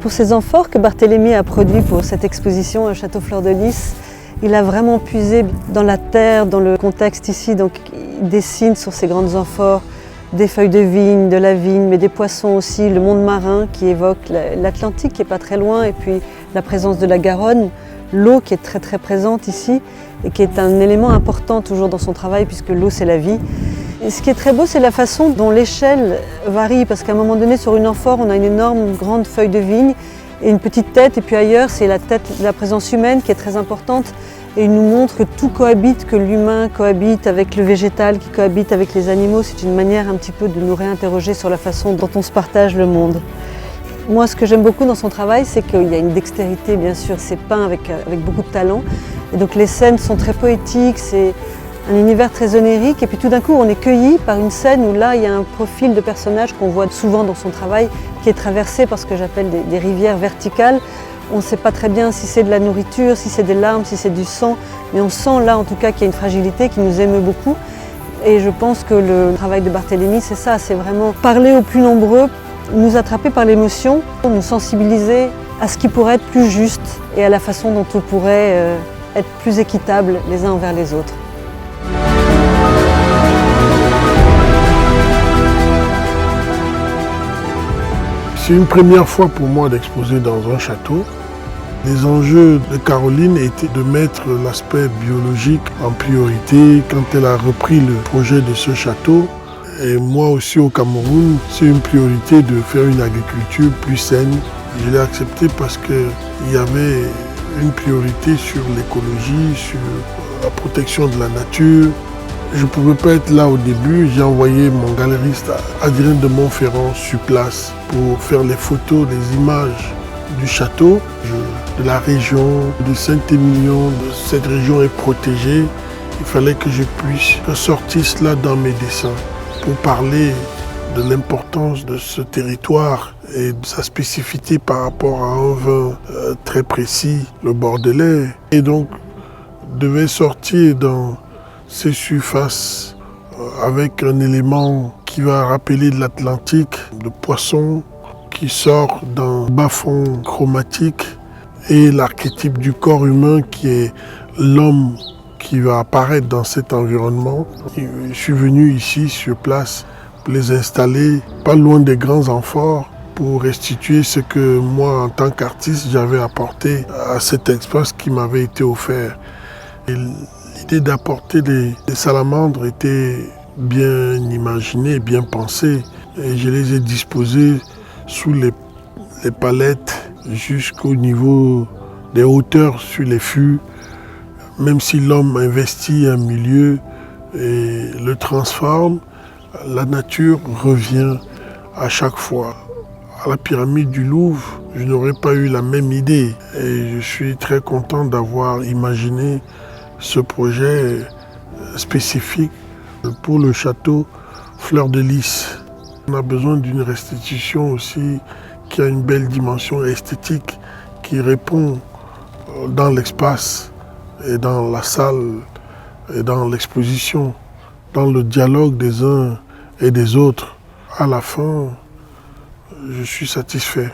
Pour ces amphores que Barthélemy a produits pour cette exposition au Château Fleur de Lys, il a vraiment puisé dans la terre, dans le contexte ici. Donc, il dessine sur ces grandes amphores des feuilles de vigne, de la vigne, mais des poissons aussi, le monde marin qui évoque l'Atlantique qui n'est pas très loin, et puis la présence de la Garonne, l'eau qui est très très présente ici et qui est un élément important toujours dans son travail puisque l'eau c'est la vie. Et ce qui est très beau, c'est la façon dont l'échelle varie, parce qu'à un moment donné sur une amphore on a une énorme grande feuille de vigne et une petite tête, et puis ailleurs c'est la tête, la présence humaine qui est très importante, et il nous montre que tout cohabite, que l'humain cohabite avec le végétal, qui cohabite avec les animaux. C'est une manière un petit peu de nous réinterroger sur la façon dont on se partage le monde. Moi, ce que j'aime beaucoup dans son travail, c'est qu'il y a une dextérité, bien sûr, c'est peint avec beaucoup de talent, et donc les scènes sont très poétiques, c'est un univers très onirique, et puis tout d'un coup on est cueilli par une scène où là il y a un profil de personnage qu'on voit souvent dans son travail, qui est traversé par ce que j'appelle des rivières verticales. On ne sait pas très bien si c'est de la nourriture, si c'est des larmes, si c'est du sang, mais on sent là en tout cas qu'il y a une fragilité qui nous émeut beaucoup. Et je pense que le travail de Barthélemy, c'est ça, c'est vraiment parler aux plus nombreux, nous attraper par l'émotion, nous sensibiliser à ce qui pourrait être plus juste et à la façon dont on pourrait être plus équitable les uns envers les autres. C'est une première fois pour moi d'exposer dans un château. Les enjeux de Caroline étaient de mettre l'aspect biologique en priorité quand elle a repris le projet de ce château. Et moi aussi au Cameroun, c'est une priorité de faire une agriculture plus saine. Je l'ai accepté parce qu'il y avait une priorité sur l'écologie, sur la protection de la nature. Je ne pouvais pas être là au début, j'ai envoyé mon galeriste Adrien de Montferrand sur place pour faire les photos, les images du château, de la région, de Saint-Émilion. Cette région est protégée. Il fallait que je puisse ressortir cela dans mes dessins pour parler de l'importance de ce territoire et de sa spécificité par rapport à un vin très précis, le bordelais. Et donc, devait sortir dans ces surfaces avec un élément qui va rappeler de l'Atlantique, le poisson qui sort d'un bas-fond chromatique et l'archétype du corps humain qui est l'homme qui va apparaître dans cet environnement. Je suis venu ici sur place pour les installer pas loin des grands amphores pour restituer ce que moi en tant qu'artiste j'avais apporté à cet espace qui m'avait été offert. Et l'idée d'apporter des salamandres était bien imaginée, bien pensée, et je les ai disposées sous les palettes jusqu'au niveau des hauteurs sur les fûts. Même si l'homme investit un milieu et le transforme, la nature revient à chaque fois. À la pyramide du Louvre, je n'aurais pas eu la même idée, et je suis très content d'avoir imaginé ce projet spécifique pour le château Fleur de Lys. On a besoin d'une restitution aussi qui a une belle dimension esthétique, qui répond dans l'espace et dans la salle et dans l'exposition, dans le dialogue des uns et des autres. À la fin, je suis satisfait.